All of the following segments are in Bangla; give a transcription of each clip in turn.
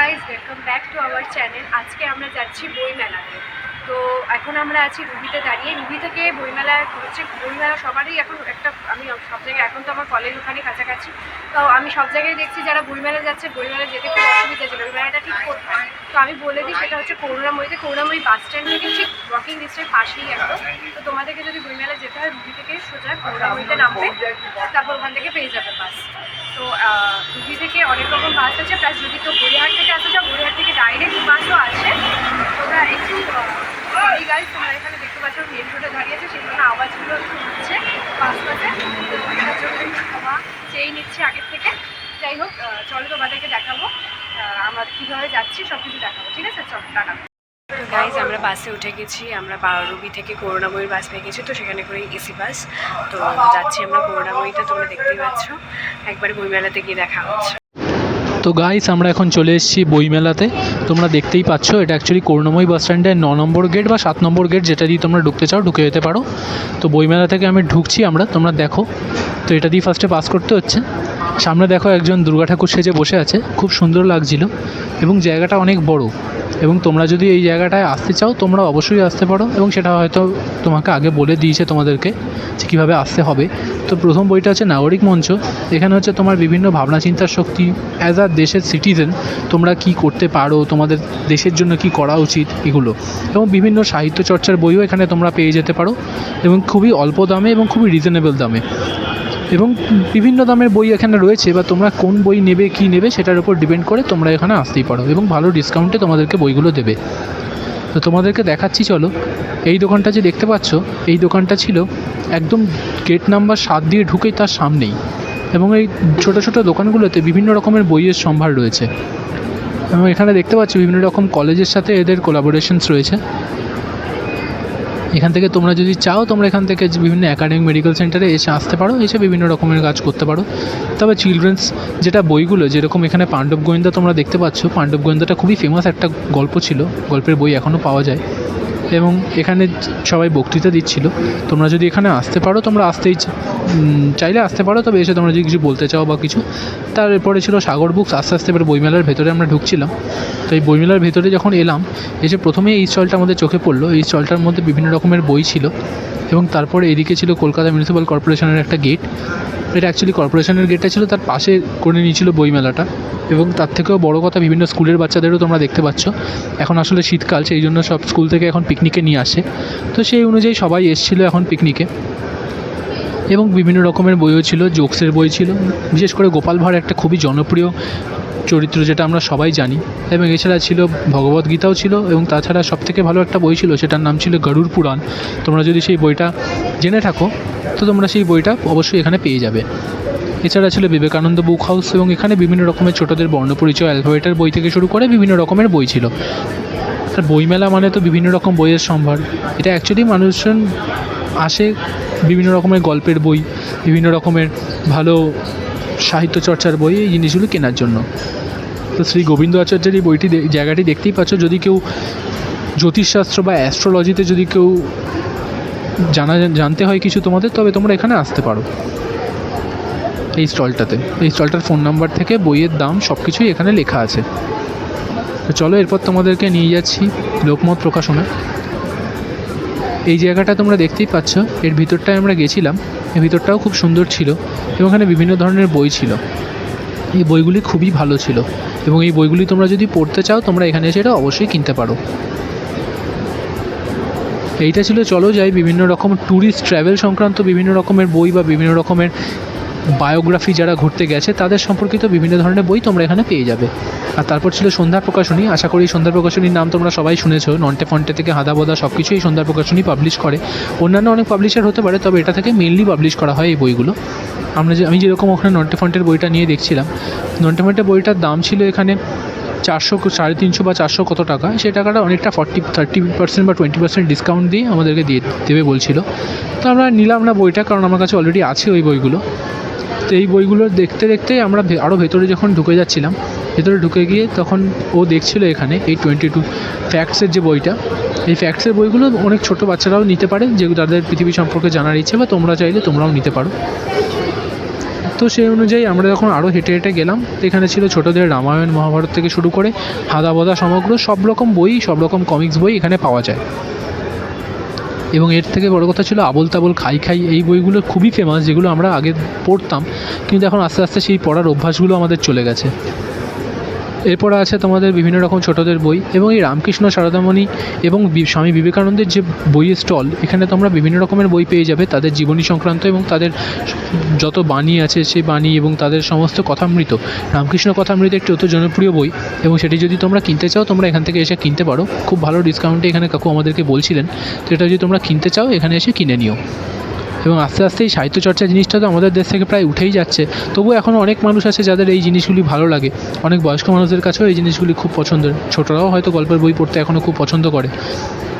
Guys, welcome back to our channel. আজকে আমরা যাচ্ছি বইমেলাতে। তো এখন আমরা আছি রুবিতে দাঁড়িয়ে। রুবি থেকে বইমেলা হচ্ছে, বইমেলা সবারই এখন একটা, আমি সব জায়গায়, এখন তো আমার কলেজ ওখানে কাছাকাছি, তো আমি সব জায়গায় দেখছি যারা বইমেলা যাচ্ছে, বইমেলা যেতে খুব অসুবিধা ছিল। বইমেলাটা ঠিক কোথায়, তো আমি বলে দিই সেটা হচ্ছে করুণাময়ীতে। করুণাময়ী বাস স্ট্যান্ড থেকে ঠিক ওয়াকিং ডিস্টেন্স পাশেই একদম। তো তোমাদেরকে যদি বইমেলা যেতে হয়, রুবি থেকে সোজা করুণাময়ীতে নামবে, তারপর ওখান থেকে পেয়ে যাবে বাস। তো রুবি থেকে অনেক রকম বাস আছে, প্লাস যদি তো গড়িয়াহাট থেকে আসতে চাও, গড়িয়াহাট থেকে ডাইরেক্ট বাসও আছে। তোমরা একটু এই গাইজ, তোমরা এখানে দেখতে পাচ্ছ মেন রোডে দাঁড়িয়েছে, সেখানে আওয়াজগুলো একটু হচ্ছে বাস বাসে, তো এটার জন্য একটু ক্ষমা চেয়ে নিচ্ছি আগের থেকে। যাই হোক, চলো তোমাদেরকে দেখাবো আমরা কীভাবে যাচ্ছি, সব কিছু দেখাবো, ঠিক আছে? চলো, টাটা। গাইজ, আমরা বাসে উঠে গেছি। আমরা রুবি থেকে করুণাময়ীর বাস পেয়ে গেছি, তো সেখানে করে এসি বাস। তো যাচ্ছি আমরা করুণাময়ীতে, তোমরা দেখতেই পাচ্ছ। একবারে বইমেলাতে গিয়ে দেখা হচ্ছে। তো গাইস, আমরা এখন চলে এসেছি বইমেলাতে। তোমরা দেখতেই পাচ্ছ, এটা অ্যাকচুয়ালি করুণাময়ী বাস স্ট্যান্ডের 9 নম্বর গেট বা 7 নম্বর গেট, যেটা দিয়ে তোমরা ঢুকতে চাও ঢুকে যেতে পারো। তো বইমেলা থেকে আমি ঢুকছি, তোমরা দেখো। তো এটা দিয়ে ফার্স্টে পাস করতে হচ্ছে। সামনে দেখো একজন দুর্গা ঠাকুর সেজে বসে আছে, খুব সুন্দর লাগছিল এবং জায়গাটা অনেক বড়। এবং তোমরা যদি এই জায়গাটায় আসতে চাও, তোমরা অবশ্যই আসতে পারো, এবং সেটা হয়তো তোমাকে আগে বলে দিয়েছে তোমাদেরকে যে কীভাবে আসতে হবে। তো প্রথম বইটা হচ্ছে নাগরিক মঞ্চ। এখানে হচ্ছে তোমার বিভিন্ন ভাবনা চিন্তার শক্তি, অ্যাজ আ দেশের সিটিজেন তোমরা কি করতে পারো, তোমাদের দেশের জন্য কি করা উচিত, এগুলো। এবং বিভিন্ন সাহিত্য চর্চার বইও এখানে তোমরা পেয়ে যেতে পারো, এবং খুবই অল্প দামে এবং খুবই রিজনেবল দামে। এবং বিভিন্ন দামের বই এখানে রয়েছে, বা তোমরা কোন বই নেবে কি নেবে সেটার উপর ডিপেন্ড করে তোমরা এখানে আসতেই পারো, এবং ভালো ডিসকাউন্টে তোমাদেরকে বইগুলো দেবে। তো তোমাদেরকে দেখাচ্ছি, চলো। এই দোকানটা যে দেখতে পাচ্ছ, এই দোকানটা ছিল একদম গেট নাম্বার 7 দিয়ে ঢুকেই তার সামনেই। এবং এই ছোটো ছোটো দোকানগুলোতে বিভিন্ন রকমের বইয়ের সম্ভার রয়েছে। এবং এখানে দেখতে পাচ্ছ বিভিন্ন রকম কলেজের সাথে এদের কোলাবোরেশনস রয়েছে। এখান থেকে তোমরা যদি চাও, তোমরা এখান থেকে বিভিন্ন একাডেমিক মেডিকেল সেন্টারে এসে আসতে পারো, এসে বিভিন্ন রকমের কাজ করতে পারো। তবে চিলড্রেন্স যেটা বইগুলো, যেরকম এখানে পাণ্ডব গোয়েন্দা তোমরা দেখতে পাচ্ছ, পাণ্ডব গোয়েন্দাটা খুবই ফেমাস একটা গল্প ছিল, গল্পের বই এখনও পাওয়া যায়। এবং এখানে সবাই বক্তৃতা দিচ্ছিল। তোমরা যদি এখানে আসতে পারো, তোমরা চাইলে আসতে পারো, তবে এসে তোমরা যদি কিছু বলতে চাও বা কিছু। তারপরে ছিল সাগর বুকস। আস্তে আস্তে এবার বইমেলার ভেতরে আমরা ঢুকছিলাম। তো এই বইমেলার ভেতরে যখন এলাম, এসে প্রথমেই এই স্টলটা আমাদের চোখে পড়লো। এই স্টলটার মধ্যে বিভিন্ন রকমের বই ছিল, এবং তারপরে এদিকে ছিল কলকাতা মিউনিসিপ্যাল কর্পোরেশনের একটা গেট। এটা অ্যাকচুয়ালি কর্পোরেশনের গেটটা ছিল, তার পাশে করে নিয়েছিল বইমেলাটা। এবং তার থেকেও বড় কথা, বিভিন্ন স্কুলের বাচ্চাদেরও তোমরা দেখতে পাচ্ছ। এখন আসলে শীতকাল, সেই জন্য সব স্কুল থেকে এখন পিকনিকে নিয়ে আসে। তো সেই অনুযায়ী সবাই এসেছিলো এখন পিকনিকে। এবং বিভিন্ন রকমের বইও ছিল, জোকসের বই ছিল, বিশেষ করে গোপাল ভাঁড় একটা খুবই জনপ্রিয় চরিত্র, যেটা আমরা সবাই জানি। এবং এছাড়া ছিল ভগবদ্গীতাও ছিল, এবং তাছাড়া সবথেকে ভালো একটা বই ছিল, সেটার নাম ছিল গরুড় পুরাণ। তোমরা যদি সেই বইটা জেনে থাকো, তো তোমরা সেই বইটা অবশ্যই এখানে পেয়ে যাবে। এছাড়া ছিল বিবেকানন্দ বুক হাউস, এবং এখানে বিভিন্ন রকমের ছোটোদের বর্ণপরিচয়, অ্যালফাবেটের বই থেকে শুরু করে বিভিন্ন রকমের বই ছিল। আর বইমেলা মানে তো বিভিন্ন রকম বইয়ের সম্ভার। এটা অ্যাকচুয়ালি মানুষজন আসে বিভিন্ন রকমের গল্পের বই, বিভিন্ন রকমের ভালো সাহিত্য চর্চার বই, এই জিনিসগুলো কেনার জন্য। তো শ্রী গোবিন্দ আচার্যের এই জায়গাটি দেখতেই পাচ্ছ। যদি কেউ জ্যোতিষশাস্ত্র বা অ্যাস্ট্রোলজিতে যদি কেউ জানতে হয় কিছু তোমাদের, তবে তোমরা এখানে আসতে পারো এই স্টলটাতে। এই স্টলটার ফোন নাম্বার থেকে বইয়ের দাম সব কিছুই এখানে লেখা আছে। তো চলো, এরপর তোমাদেরকে নিয়ে যাচ্ছি লোকমত প্রকাশনা। এই জায়গাটা তোমরা দেখতেই পাচ্ছ, এর ভিতরটায় আমরা গেছিলাম। এর ভিতরটাও খুব সুন্দর ছিল, এবং এখানে বিভিন্ন ধরনের বই ছিল। এই বইগুলি খুবই ভালো ছিল, এবং এই বইগুলি তোমরা যদি পড়তে চাও, তোমরা এখানে এসে এটা অবশ্যই কিনতে পারো। এইটা ছিল চলো যাই, বিভিন্ন রকম ট্যুরিস্ট ট্র্যাভেল সংক্রান্ত বিভিন্ন রকমের বই, বা বিভিন্ন রকমের বায়োগ্রাফি যারা ঘুরতে গেছে তাদের সম্পর্কিত বিভিন্ন ধরনের বই তোমরা এখানে পেয়ে যাবে। আর তারপর ছিল সন্ধ্যা প্রকাশনী। আশা করি সন্ধ্যা প্রকাশনীর নাম তোমরা সবাই শুনেছো। নন্টে ফন্টে থেকে হাদাবোদা সব কিছুই সন্ধ্যা প্রকাশনী পাবলিশ করে। অন্যান্য অনেক পাবলিশার হতে পারে, তবে এটা থেকে মেনলি পাবলিশ করা হয় এই বইগুলো। আমি যেরকম ওখানে নন্টে ফন্টের বইটা নিয়ে দেখছিলাম, নন্টে ফন্টের বইটার দাম ছিল এখানে 400, 350 বা 400 কত টাকা। সেই টাকাটা অনেকটা 30% বা 20% ডিসকাউন্ট দিয়ে আমাদেরকে দেবে বলছিল। তো আমরা নিলাম না বইটা, কারণ আমার কাছে অলরেডি আছে ওই বইগুলো। তো এই বইগুলো দেখতে দেখতে আমরা আরও ভেতরে যখন ঢুকে যাচ্ছিলাম, ভেতরে ঢুকে গিয়ে তখন ও দেখছিল এখানে এই 22 ফ্যাক্টসের যে বইটা। এই ফ্যাক্টসের বইগুলো অনেক ছোটো বাচ্চারাও নিতে পারে, যেগুলো তাদের পৃথিবী সম্পর্কে জানার ইচ্ছে, বা তোমরা চাইলে তোমরাও নিতে পারো। তো সেই অনুযায়ী আমরা যখন আরও হেঁটে হেঁটে গেলাম, তো এখানে ছিল ছোটোদের রামায়ণ মহাভারত থেকে শুরু করে হাদাবদা সমগ্র সব রকম বই, সব রকম কমিক্স বই এখানে পাওয়া যায়। এবং এর থেকে বড় কথা ছিল আবোল তাবোল খাই খাই, এই বইগুলো খুবই ফেমাস, যেগুলো আমরা আগে পড়তাম, কিন্তু এখন আস্তে আস্তে সেই পড়ার অভ্যাসগুলো আমাদের চলে গেছে। এরপর আছে তোমাদের বিভিন্ন রকম ছোটোদের বই, এবং এই রামকৃষ্ণ সারদামণি এবং স্বামী বিবেকানন্দের যে বইয়ের স্টল, এখানে তোমরা বিভিন্ন রকমের বই পেয়ে যাবে তাদের জীবনী সংক্রান্ত, এবং তাদের যত বাণী আছে সেই বাণী এবং তাদের সমস্ত কথামৃত। রামকৃষ্ণ কথামৃত একটি অত জনপ্রিয় বই, এবং সেটি যদি তোমরা কিনতে চাও তোমরা এখান থেকে এসে কিনতে পারো, খুব ভালো ডিসকাউন্টে এখানে কাকু আমাদেরকে বলছিলেন। তো এটা যদি তোমরা কিনতে চাও এখানে এসে কিনে নিও। এবং আস্তে আস্তে এই সাহিত্যচর্চা জিনিসটা তো আমাদের দেশ থেকে প্রায় উঠেই যাচ্ছে, তবুও এখনও অনেক মানুষ আছে যাদের এই জিনিসগুলি ভালো লাগে। অনেক বয়স্ক মানুষদের কাছেও এই জিনিসগুলি খুব পছন্দের, ছোটরাও হয়তো গল্পের বই পড়তে এখনও খুব পছন্দ করে।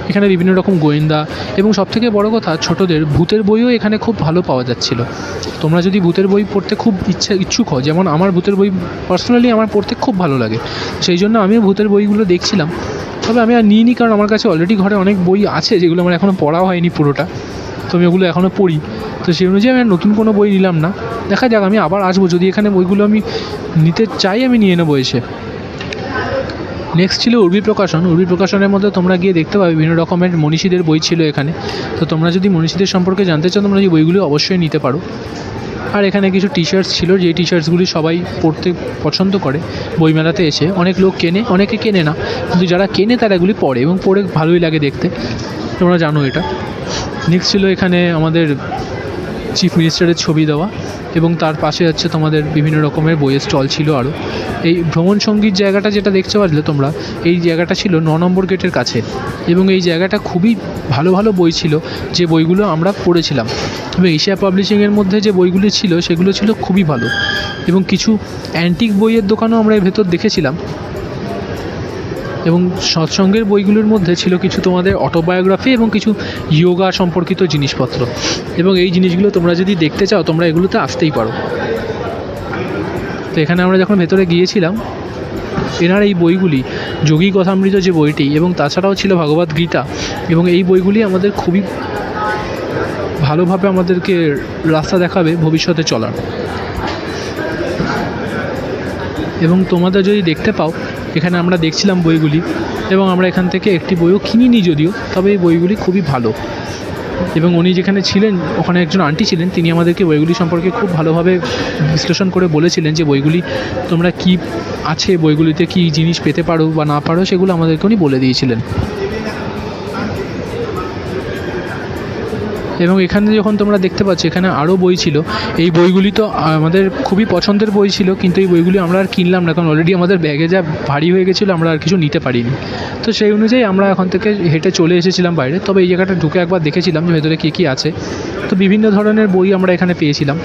এখানে বিভিন্ন রকম গোয়েন্দা, এবং সবথেকে বড় কথা ছোটদের ভূতের বইও এখানে খুব ভালো পাওয়া যাচ্ছিল। তোমরা যদি ভূতের বই পড়তে খুব ইচ্ছুক হও, যেমন আমার ভূতের বই পার্সোনালি আমার পড়তে খুব ভালো লাগে, সেই জন্য আমিও ভূতের বইগুলো দেখছিলাম। তবে আমি আর নিইনি, কারণ আমার কাছে অলরেডি ঘরে অনেক বই আছে যেগুলো আমার এখনও পড়া হয়নি পুরোটা, তো আমি ওগুলো এখনও পড়ি। তো সেই অনুযায়ী আমি আর নতুন কোনো বই নিলাম না। দেখা যাক, আমি আবার আসবো, যদি এখানে বইগুলো আমি নিতে চাই আমি নিয়ে নেবো এসে। নেক্সট ছিল উর্বি প্রকাশন। উর্বি প্রকাশনের মধ্যে তোমরা গিয়ে দেখতে পাবে বিভিন্ন রকমের মনীষীদের বই ছিল এখানে। তো তোমরা যদি মনীষীদের সম্পর্কে জানতে চাও তোমরা এই বইগুলো অবশ্যই নিতে পারো। আর এখানে কিছু টি শার্টস ছিল, যেই টি শার্টসগুলি সবাই পরতে পছন্দ করে বইমেলাতে এসে। অনেক লোক কেনে, অনেকে কেনে না, কিন্তু যারা কেনে তারা এগুলি পরে, এবং পরে ভালোই লাগে দেখতে, তোমরা জানো এটা। নেক্সট ছিল এখানে আমাদের চিফ মিনিস্টারের ছবি দেওয়া, এবং তার পাশে হচ্ছে তোমাদের বিভিন্ন রকমের বইয়ের স্টল ছিল আরও। এই ভ্রমণ সঙ্গীত জায়গাটা যেটা দেখতে পারলে তোমরা, এই জায়গাটা ছিল 9 নম্বর গেটের কাছে, এবং এই জায়গাটা খুবই ভালো ভালো বই ছিল, যে বইগুলো আমরা পড়েছিলাম। এবং এশিয়া পাবলিশিংয়ের মধ্যে যে বইগুলি ছিল সেগুলো ছিল খুবই ভালো, এবং কিছু অ্যান্টিক বইয়ের দোকানও আমরা এর ভেতর দেখেছিলাম। এবং সৎসঙ্গের বইগুলোর মধ্যে ছিল কিছু তোমাদের অটোবায়োগ্রাফি এবং কিছু যোগা সম্পর্কিত জিনিসপত্র, এবং এই জিনিসগুলো তোমরা যদি দেখতে চাও তোমরা এগুলোতে আসতেই পারো। তো এখানে আমরা যখন ভেতরে গিয়েছিলাম, এনার এই বইগুলি যোগী কথামৃত যে বইটি, এবং তাছাড়াও ছিল ভগবদ গীতা, এবং এই বইগুলি আমাদের খুবই ভালোভাবে আমাদেরকে রাস্তা দেখাবে ভবিষ্যতে চলার। এবং তোমাদের যদি দেখতে পাও, এখানে আমরা দেখছিলাম বইগুলি, এবং আমরা এখান থেকে একটি বইও কিনিনি যদিও, তবে এই বইগুলি খুবই ভালো। এবং উনি যেখানে ছিলেন ওখানে একজন আন্টি ছিলেন, তিনি আমাদেরকে বইগুলি সম্পর্কে খুব ভালোভাবে বিশ্লেষণ করে বলেছিলেন যে বইগুলি তোমরা কি আছে, বইগুলিতে কী জিনিস পেতে পারো বা না পারো, সেগুলো আমাদেরকে উনি বলে দিয়েছিলেন। এবং এখানে যখন তোমরা দেখতে পাচ্ছ এখানে আরও বই ছিল, এই বইগুলি তো আমাদের খুবই পছন্দের বই ছিল, কিন্তু এই বইগুলি আমরা আর কিনলাম না, কারণ অলরেডি আমাদের ব্যাগে যা ভারী হয়ে গেছিলো আমরা আর কিছু নিতে পারিনি। তো সেই অনুযায়ী আমরা এখন থেকে হেঁটে চলে এসেছিলাম বাইরে। তবে এই জায়গাটা ঢুকে একবার দেখেছিলাম যে ভেতরে কী কী আছে। তো বিভিন্ন ধরনের বই আমরা এখানে পেয়েছিলাম।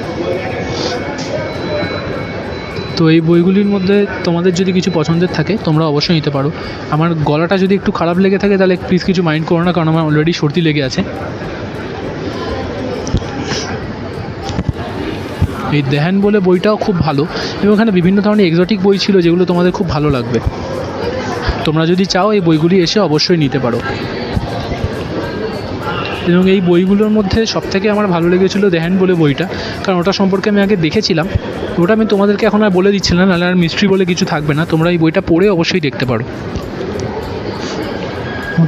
তো এই বইগুলির মধ্যে তোমাদের যদি কিছু পছন্দের থাকে তোমরা অবশ্যই নিতে পারো। আমার গলাটা যদি একটু খারাপ লেগে থাকে তাহলে প্লিজ কিছু মাইন্ড করো না, কারণ আমার অলরেডি সর্দি লেগে আছে। এই দেহান বলে বইটাও খুব ভালো, এবং এখানে বিভিন্ন ধরনের এক্সোটিক বই ছিল যেগুলো তোমাদের খুব ভালো লাগবে। তোমরা যদি চাও এই বইগুলি এসে অবশ্যই নিতে পারো। এবং এই বইগুলোর মধ্যে সবথেকে আমার ভালো লেগেছিলো দেহান বলে বইটা, কারণ ওটা সম্পর্কে আমি আগে দেখেছিলাম। ওটা আমি তোমাদেরকে এখন আর বলে দিচ্ছিলাম না, নাহলে আর মিস্ট্রি বলে কিছু থাকবে না। তোমরা এই বইটা পড়ে অবশ্যই দেখতে পারো।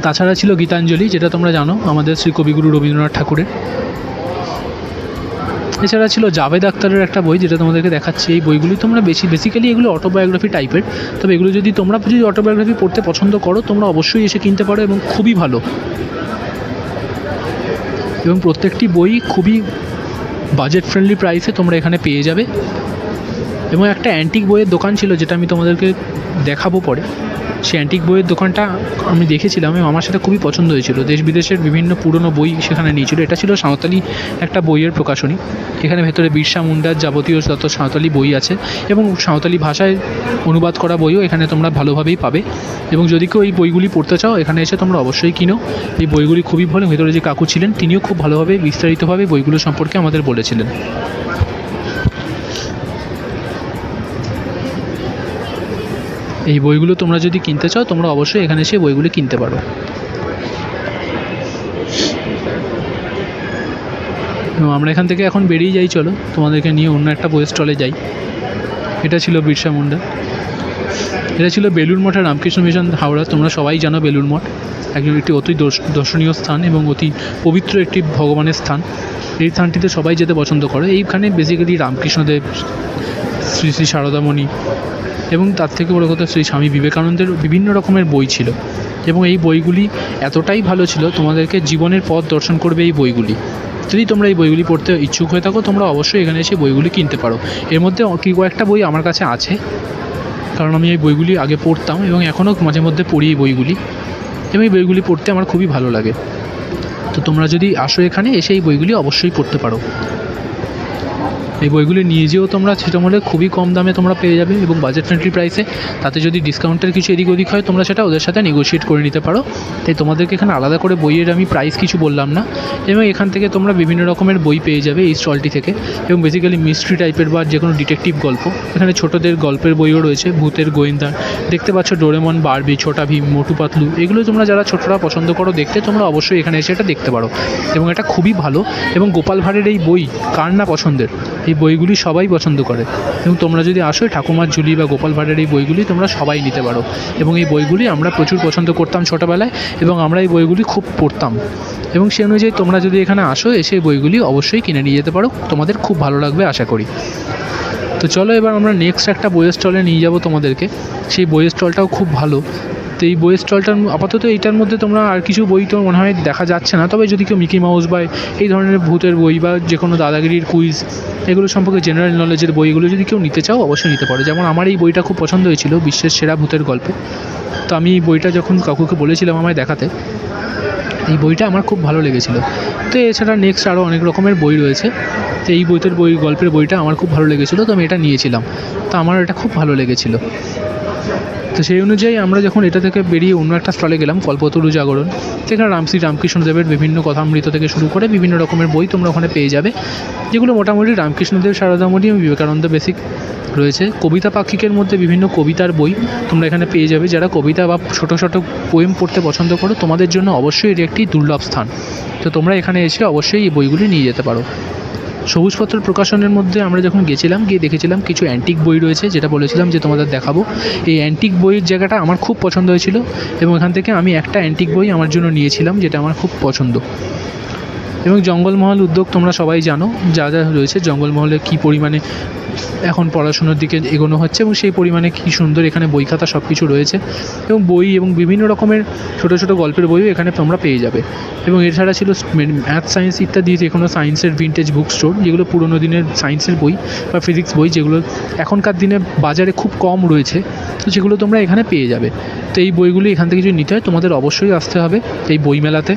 তাছাড়া ছিল গীতাঞ্জলি, যেটা তোমরা জানো আমাদের শ্রী কবিগুরু রবীন্দ্রনাথ ঠাকুরের। এছাড়া ছিল জাভেদ আখতারের একটা বই, যেটা তোমাদেরকে দেখাচ্ছি। এই বইগুলি তোমরা বেসিক্যালি এগুলো অটোবায়োগ্রাফি টাইপের, তবে এগুলো যদি তোমরা অটোবায়োগ্রাফি পড়তে পছন্দ করো তোমরা অবশ্যই এসে কিনতে পারো, এবং খুবই ভালো। এবং প্রত্যেকটি বই খুবই বাজেট ফ্রেন্ডলি প্রাইসে তোমরা এখানে পেয়ে যাবে। এবং একটা অ্যান্টিক বইয়ের দোকান ছিল, যেটা আমি তোমাদেরকে দেখাবো পরে। সেই অ্যান্টিক বইয়ের দোকানটা আমি দেখেছিলাম এবং আমার সাথে খুবই পছন্দ হয়েছিল। দেশ বিদেশের বিভিন্ন পুরনো বই সেখানে নিয়েছিল। এটা ছিল সাঁওতালি একটা বইয়ের প্রকাশনী। এখানে ভেতরে বিরসা মুন্ডার যাবতীয় যত সাঁওতালি বই আছে, এবং সাঁওতালি ভাষায় অনুবাদ করা বইও এখানে তোমরা ভালোভাবেই পাবে। এবং যদি কেউ এই বইগুলি পড়তে চাও এখানে এসে তোমরা অবশ্যই কিনো। এই বইগুলি খুবই ভালো। ভেতরে যে কাকু ছিলেন তিনিও খুব ভালোভাবে বিস্তারিতভাবে বইগুলো সম্পর্কে আমাদের বলেছিলেন। এই বইগুলো তোমরা যদি কিনতে চাও তোমরা অবশ্যই এখানে এসে বইগুলো কিনতে পারো। এবং আমরা এখান থেকে এখন বেরিয়ে যাই, চলো তোমাদেরকে নিয়ে অন্য একটা বইয়ের স্টলে যাই। এটা ছিল বিরসা মুন্ডা। এটা ছিল বেলুড় মঠের রামকৃষ্ণ মিশন হাওড়া। তোমরা সবাই জানো বেলুড় মঠ একটি অতি দর্শনীয় স্থান এবং অতি পবিত্র একটি ভগবানের স্থান। এই স্থানটিতে সবাই যেতে পছন্দ করে। এইখানে বেসিক্যালি রামকৃষ্ণদেব, শ্রী শ্রী সারদামণি এবং তার থেকে বড় কথা শ্রী স্বামী বিবেকানন্দের বিভিন্ন রকমের বই ছিল এবং এই বইগুলি এতটাই ভালো ছিল, তোমাদেরকে জীবনের পথ দর্শন করবে এই বইগুলি। যদি তোমরা এই বইগুলি পড়তে ইচ্ছুক হয়ে থাকো, তোমরা অবশ্যই এখানে এসে বইগুলি কিনতে পারো। এর মধ্যে কয়েকটা বই আমার কাছে আছে, কারণ আমি এই বইগুলি আগে পড়তাম এবং এখনও মাঝে মধ্যে পড়ি এই বইগুলি, এবং এই বইগুলি পড়তে আমার খুবই ভালো লাগে। তো তোমরা যদি আসো এখানে এসে এই বইগুলি অবশ্যই পড়তে পারো। এই বইগুলি নিয়ে যেও তোমরা, সেটা মধ্যে খুবই কম দামে তোমরা পেয়ে যাবে এবং বাজেট ফ্রেন্ডলি প্রাইসে। তাতে যদি ডিসকাউন্টের কিছু এদিক ওদিক হয়, তোমরা সেটা ওদের সাথে নেগোশিয়েট করে নিতে পারো। তাই তোমাদেরকে এখানে আলাদা করে বইয়ের আমি প্রাইস কিছু বললাম না। এবং এখান থেকে তোমরা বিভিন্ন রকমের বই পেয়ে যাবে এই স্টলটি থেকে, এবং বেসিক্যালি মিস্ট্রি টাইপের বা যে কোনো ডিটেকটিভ গল্প। এখানে ছোটোদের গল্পের বইও রয়েছে, ভূতের, গোয়েন্দার। দেখতে পাচ্ছ ডোরেমন, বারবি, ছোটা ভীম, মোটু পাতলু। এগুলো তোমরা যারা ছোটরা পছন্দ করো দেখতে, তোমরা অবশ্যই এখানে এসে এটা দেখতে পারো। এবং এটা খুবই ভালো। এবং গোপাল ভাঁড়ের এই বই কার না পছন্দের, এই বইগুলি সবাই পছন্দ করে। এবং তোমরা যদি আসো ঠাকুমার ঝুলি বা গোপাল ভাঁড়ের এই বইগুলি তোমরা সবাই নিতে পারো। এবং এই বইগুলি আমরা প্রচুর পছন্দ করতাম ছোটোবেলায়, এবং আমরা এই বইগুলি খুব পড়তাম। এবং সেই অনুযায়ী তোমরা যদি এখানে আসো, এসে এই বইগুলি অবশ্যই কিনে নিয়ে যেতে পারো। তোমাদের খুব ভালো লাগবে আশা করি। তো চলো এবার আমরা নেক্সট একটা বইয়ের স্টলে নিয়ে যাব তোমাদেরকে। সেই বইয়ের স্টলটাও খুব ভালো। তো এই বইয়ের স্টলটার আপাতত এইটার মধ্যে তোমরা আর কিছু বই তো মনে হয় দেখা যাচ্ছে না। তবে যদি কেউ মিকি মাউস বা এই ধরনের ভূতের বই বা যে কোনো দাদাগিরির কুইজ, এগুলো সম্পর্কে জেনারেল নলেজের বই, এগুলো যদি কেউ নিতে চাও অবশ্যই নিতে পারো। যেমন আমার এই বইটা খুব পছন্দ হয়েছিল, বিশ্বের সেরা ভূতের গল্প। তো আমি এই বইটা যখন কাকুকে বলেছিলাম আমায় দেখাতে, এই বইটা আমার খুব ভালো লেগেছিলো। তো এছাড়া নেক্সট আরও অনেক রকমের বই রয়েছে। তো এই গল্পের বইটা আমার খুব ভালো লেগেছিলো, তো আমি এটা নিয়েছিলাম। তো আমার এটা খুব ভালো লেগেছিলো। তো সেই অনুযায়ী আমরা যখন এটা থেকে বেরিয়ে অন্য একটা স্টলে গেলাম, কল্পতরু জাগরণ। সেখানে রামকৃষ্ণদেবের বিভিন্ন কথামৃত থেকে শুরু করে বিভিন্ন রকমের বই তোমরা ওখানে পেয়ে যাবে, যেগুলো মোটামুটি রামকৃষ্ণদেব, সারদামণি এবং বিবেকানন্দ বেসিক রয়েছে। কবিতা পাক্ষিকের মধ্যে বিভিন্ন কবিতার বই তোমরা এখানে পেয়ে যাবে। যারা কবিতা বা ছোটো ছোটো পোয়েম পড়তে পছন্দ করো, তোমাদের জন্য অবশ্যই এটি একটি দুর্লভ স্থান। তো তোমরা এখানে এসে অবশ্যই এই বইগুলি নিয়ে যেতে পারো। সবুজপত্র প্রকাশনের মধ্যে আমরা যখন গেছিলাম, গিয়ে দেখেছিলাম কিছু অ্যান্টিক বই রয়েছে, যেটা বলেছিলাম যে তোমাদের দেখাবো। এই অ্যান্টিক বইয়ের জায়গাটা আমার খুব পছন্দ হয়েছিল, এবং এখান থেকে আমি একটা অ্যান্টিক বই আমার জন্য নিয়েছিলাম, যেটা আমার খুব পছন্দ। এবং জঙ্গলমহল উদ্যোগ তোমরা সবাই জানো, যা যা রয়েছে জঙ্গলমহলে কী পরিমাণে এখন পড়াশোনার দিকে এগোনো হচ্ছে, এবং সেই পরিমাণে কী সুন্দর এখানে বই খাতা সব কিছু রয়েছে। এবং বই এবং বিভিন্ন রকমের ছোটো ছোটো গল্পের বইও এখানে তোমরা পেয়ে যাবে। এবং এছাড়া ছিল ম্যাথ, সায়েন্স ইত্যাদি যে কোনো সায়েন্সের ভিন্টেজ বুক স্টোর, যেগুলো পুরোনো দিনের সায়েন্সের বই বা ফিজিক্স বই, যেগুলো এখনকার দিনে বাজারে খুব কম রয়েছে, তো সেগুলো তোমরা এখানে পেয়ে যাবে। তো এই বইগুলি এখান থেকে যদি নিতে হয়, তোমাদের অবশ্যই আসতে হবে এই বই মেলাতে।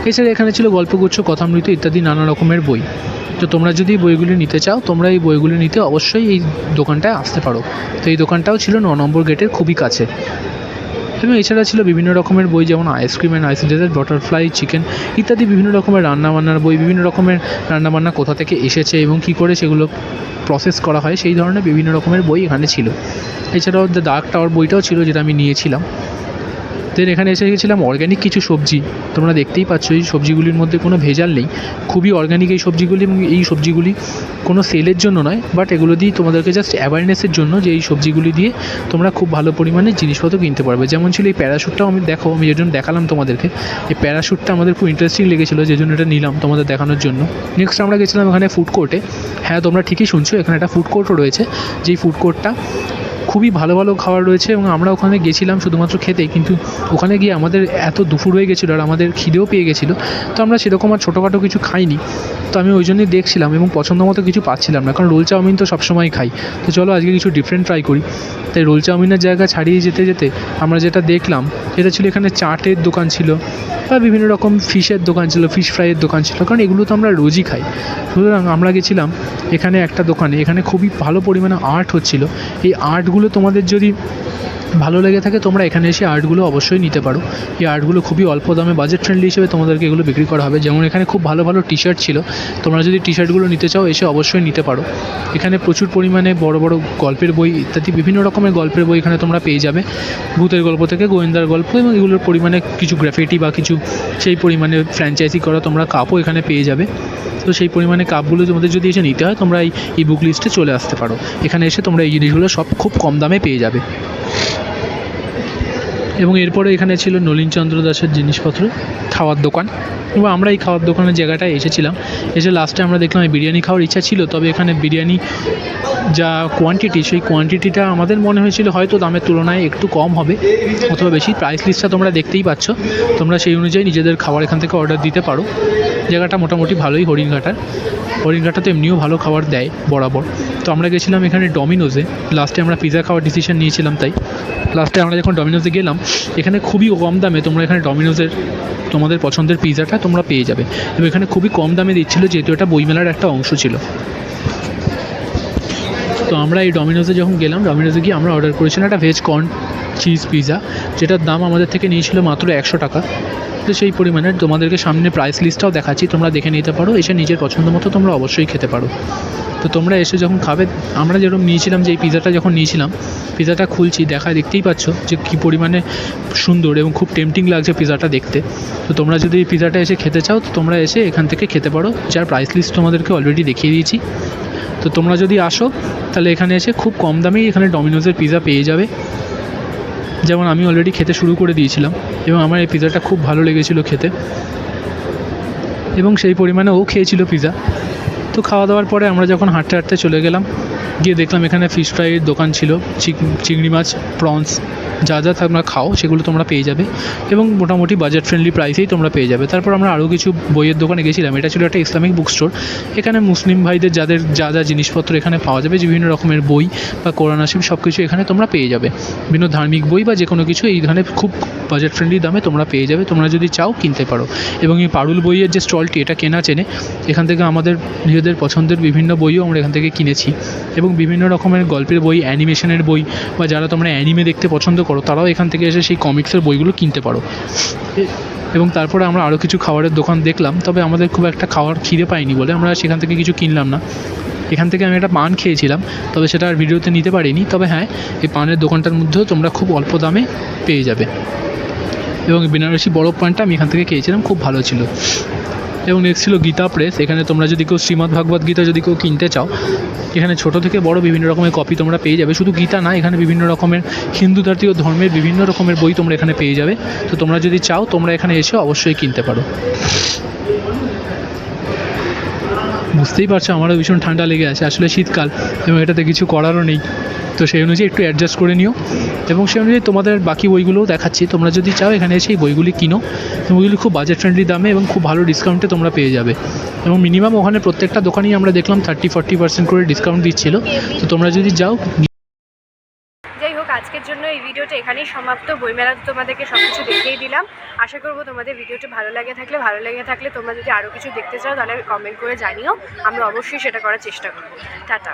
এছাড়া এখানে ছিল গল্পগুচ্ছ, কথামৃত ইত্যাদি নানা রকমের বই। তো তোমরা যদি বইগুলি নিতে চাও, তোমরা এই বইগুলি নিতে অবশ্যই এই দোকানটায় আসতে পারো। তো এই দোকানটাও ছিল 9 নম্বর গেটের খুবই কাছে। এবং এছাড়া ছিল বিভিন্ন রকমের বই, যেমন ice cream and ice dessert, butterfly chicken ইত্যাদি বিভিন্ন রকমের রান্নাবান্নার বই, বিভিন্ন রকমের রান্নাবান্না কোথা থেকে এসেছে এবং কী করে সেগুলো প্রসেস করা হয়, সেই ধরনের বিভিন্ন রকমের বই এখানে ছিল। এছাড়াও দ্য ডার্ক টাওয়ার বইটাও ছিল, যেটা আমি নিয়েছিলাম। দেন এখানে এসে গেছিলাম অর্গ্যানিক কিছু সবজি। তোমরা দেখতেই পাচ্ছ এই সবজিগুলির মধ্যে কোনো ভেজাল নেই, খুবই অর্গ্যানিক এই সবজিগুলি। এবং এই সবজিগুলি কোনো সেলের জন্য নয়, বাট এগুলো দিয়ে তোমাদেরকে জাস্ট অ্যাওয়ারনেসের জন্য, যে এই সবজিগুলি দিয়ে তোমরা খুব ভালো পরিমাণে জিনিসপত্র কিনতে পারবে। যেমন ছিল এই প্যারাশুটটাও, আমি যে জন্য দেখালাম তোমাদেরকে, এই প্যারাশুটটা আমাদের খুব ইন্টারেস্টিং লেগেছিলো, যে জন্য এটা নিলাম তোমাদের দেখানোর জন্য। নেক্সট আমরা গেছিলাম এখানে ফুড কোর্টে। হ্যাঁ, তোমরা ঠিকই শুনছো, এখানে একটা ফুড কোর্টও রয়েছে। যেই ফুড কোর্টটা খুবই ভালো ভালো খাবার রয়েছে, এবং আমরা ওখানে গেছিলাম শুধুমাত্র খেতে, কিন্তু ওখানে গিয়ে আমাদের এত দুপুর হয়ে গেছিলো আর আমাদের খিদেও পেয়ে গেছিলো। তো আমরা সেরকম আর ছোটোখাটো কিছু খাইনি। তো আমি ওই জন্যই দেখছিলাম এবং পছন্দ মতো কিছু পাচ্ছিলাম না, কারণ রোল চাউমিন তো সবসময় খাই। তো চলো আজকে কিছু ডিফারেন্ট ট্রাই করি। তাই রোল চাউমিনের জায়গা ছাড়িয়ে যেতে যেতে আমরা যেটা দেখলাম, সেটা ছিল এখানে চাটের দোকান ছিল, বা বিভিন্ন রকম ফিশের দোকান ছিল, ফিশ ফ্রাইয়ের দোকান ছিল, কারণ এগুলো তো আমরা রোজই খাই। সুতরাং আমরা গেছিলাম এখানে একটা দোকানে, এখানে খুবই ভালো পরিমাণে আর্ট হচ্ছিল। এই আর্টগুলো তোমাদের যদি ভালো লেগে থাকে তোমরা এখানে এসে আর্টগুলো অবশ্যই নিতে পারো। এই আর্টগুলো খুবই অল্প দামে বাজেট ফ্রেন্ডলি হিসেবে তোমাদেরকে এগুলো বিক্রি করা হবে। যেমন এখানে খুব ভালো ভালো টি শার্ট ছিল, তোমরা যদি টি শার্টগুলো নিতে চাও এসে অবশ্যই নিতে পারো। এখানে প্রচুর পরিমাণে বড় বড় গল্পের বই ইত্যাদি বিভিন্ন রকমের গল্পের বই এখানে তোমরা পেয়ে যাবে। ভূতের গল্প থেকে গোয়েন্দার গল্প, এবং এগুলোর পরিমাণে কিছু গ্রাফিটি বা কিছু সেই পরিমাণে ফ্র্যাঞ্চাইজি করা তোমরা কাপও এখানে পেয়ে যাবে। তো সেই পরিমাণে কাপগুলো তোমাদের যদি এসে নিতে হয় তোমরা এই বুক লিস্টে চলে আসতে পারো। এখানে এসে তোমরা এই জিনিসগুলো সব খুব কম দামে পেয়ে যাবে। এবং এরপরে এখানে ছিল নলিনচন্দ্র দাসের জিনিসপত্র খাওয়ার দোকান, এবং আমরা এই খাওয়ার দোকানের জায়গাটায় এসেছিলাম। এসে লাস্টে আমরা দেখলাম এই বিরিয়ানি খাওয়ার ইচ্ছা ছিল, তবে এখানে বিরিয়ানি যা কোয়ান্টিটি সেই কোয়ান্টিটিটা আমাদের মনে হয়েছিল হয়তো দামের তুলনায় একটু কম হবে অথবা বেশি। প্রাইস লিস্টটা তোমরা দেখতেই পাচ্ছ, তোমরা সেই অনুযায়ী নিজেদের খাবার এখান থেকে অর্ডার দিতে পারো। জায়গাটা মোটামুটি ভালোই, হরিণঘাটা তো এমনিও ভালো খাবার দেয় বরাবর। তো আমরা গেছিলাম এখানে ডমিনোজে, লাস্টে আমরা পিৎজা খাওয়ার ডিসিশন নিয়েছিলাম, তাই লাস্টে আমরা যখন ডমিনোজে গেলাম এখানে খুবই কম দামে তোমরা এখানে ডমিনোজের তোমাদের পছন্দের পিৎজাটা তোমরা পেয়ে যাবে। এবং এখানে খুবই কম দামে দিচ্ছিলো যেহেতু এটা বইমেলার একটা অংশ ছিল। তো আমরা এই ডমিনোজে যখন গেলাম, ডমিনোজে গিয়ে আমরা অর্ডার করেছিলাম একটা ভেজ কর্ন চিজ পিৎজা, যেটার দাম আমাদের থেকে নিয়েছিল মাত্র 100 টাকা। তো সেই পরিমাণে তোমাদেরকে সামনে প্রাইস লিস্টটাও দেখাচ্ছি, তোমরা দেখে নিতে পারো, এসে নিজের পছন্দ মতো তোমরা অবশ্যই খেতে পারো। তো তোমরা এসে যখন খাবে, আমরা যেরকম নিয়েছিলাম, যে এই পিৎজাটা যখন নিয়েছিলাম, পিৎজাটা খুলছি দেখতেই পাচ্ছ যে কী পরিমাণে সুন্দর এবং খুব টেম্পটিং লাগছে পিৎজাটা দেখতে। তো তোমরা যদি এই পিৎজাটা এসে খেতে চাও তো তোমরা এসে এখান থেকে খেতে পারো, যার প্রাইস লিস্ট তোমাদেরকে অলরেডি দেখিয়ে দিয়েছি। তো তোমরা যদি আসো তাহলে এখানে এসে খুব কম দামেই এখানে ডমিনোজের পিৎজা পেয়ে যাবে। যেমন আমি অলরেডি খেতে শুরু করে দিয়েছিলাম এবং আমার এই পিৎজাটা খুব ভালো লেগেছিলো খেতে, এবং সেই পরিমাণে ও খেয়েছিল পিৎজা। তো খাওয়া দাওয়ার পরে আমরা যখন হাঁটতে হাঁটতে চলে গেলাম, গিয়ে দেখলাম এখানে ফিশ ফ্রাইয়ের দোকান ছিল, চিংড়ি মাছ, প্রনস, যা যা তোমরা খাও সেগুলো তোমরা পেয়ে যাবে, এবং মোটামুটি বাজেট ফ্রেন্ডলি প্রাইসেই তোমরা পেয়ে যাবে। তারপর আমরা আরও কিছু বইয়ের দোকানে গেছিলাম। এটা ছিল একটা ইসলামিক বুক স্টোর। এখানে মুসলিম ভাইদের যাদের যা যা জিনিসপত্র এখানে পাওয়া যাবে, বিভিন্ন রকমের বই বা কোরআন হাশিম সব কিছু এখানে তোমরা পেয়ে যাবে। বিভিন্ন ধার্মিক বই বা যে কোনো কিছু এই ধরনের খুব বাজেট ফ্রেন্ডলি দামে তোমরা পেয়ে যাবে, তোমরা যদি চাও কিনতে পারো। এবং এই পারুল বইয়ের যে স্টলটি, এটা কেনা চেনে, এখান থেকে আমাদের নিজেদের পছন্দের বিভিন্ন বইও আমরা এখান থেকে কিনেছি, এবং বিভিন্ন রকমের গল্পের বই, অ্যানিমেশনের বই, বা যারা তোমরা অ্যানিমে দেখতে পছন্দ করো তারাও এখান থেকে এসে সেই কমিক্সের বইগুলো কিনতে পারো। এবং তারপরে আমরা আরও কিছু খাবারের দোকান দেখলাম, তবে আমাদের খুব একটা খাওয়ার খিদে পাইনি বলে আমরা সেখান থেকে কিছু কিনলাম না। এখান থেকে আমি একটা পান খেয়েছিলাম, তবে সেটা আর ভিডিওতে নিতে পারিনি। তবে হ্যাঁ, এই পানের দোকানটার মধ্যেও তোমরা খুব অল্প দামে পেয়ে যাবে, এবং বেনারসি বরফ পানটা আমি এখান থেকে খেয়েছিলাম, খুব ভালো ছিল। এবং নেক্সট ছিল গীতা প্রেস। এখানে তোমরা যদি কেউ শ্রীমদ্ ভাগবত গীতা যদি কেউ কিনতে চাও, এখানে ছোটো থেকে বড় বিভিন্ন রকমের কপি তোমরা পেয়ে যাবে। শুধু গীতা না, এখানে বিভিন্ন রকমের হিন্দু জাতীয় ধর্মের বিভিন্ন রকমের বই তোমরা এখানে পেয়ে যাবে। তো তোমরা যদি চাও তোমরা এখানে এসে অবশ্যই কিনতে পারো। বুঝতেই পারছো আমারও ভীষণ ঠান্ডা লেগে আছে, আসলে শীতকাল এবং এটাতে কিছু করারও নেই। তো সেই অনুযায়ী একটু অ্যাডজাস্ট করে নিও, এবং সেই অনুযায়ী তোমাদের বাকি বইগুলোও দেখাচ্ছি। তোমরা যদি চাও এখানে এসে এই বইগুলি কিনো, বইগুলি খুব বাজেট ফ্রেন্ডলি দামে এবং খুব ভালো ডিসকাউন্টে তোমরা পেয়ে যাবে। এবং মিনিমাম ওখানে প্রত্যেকটা দোকানেই আমরা দেখলাম 30-40% করে ডিসকাউন্ট দিচ্ছিলো। তো তোমরা যদি যাও। যাই হোক, আজকের জন্য এই ভিডিওটা এখানেই সমাপ্ত। বইমেলাতে তোমাদেরকে সব কিছু দেখিয়ে দিলাম। আশা করবো তোমাদের ভিডিওটা ভালো লেগে থাকলে তোমরা যদি আরও কিছু দেখতে চাও তাহলে কমেন্ট করে জানিও, আমরা অবশ্যই সেটা করার চেষ্টা করবো। টাটা।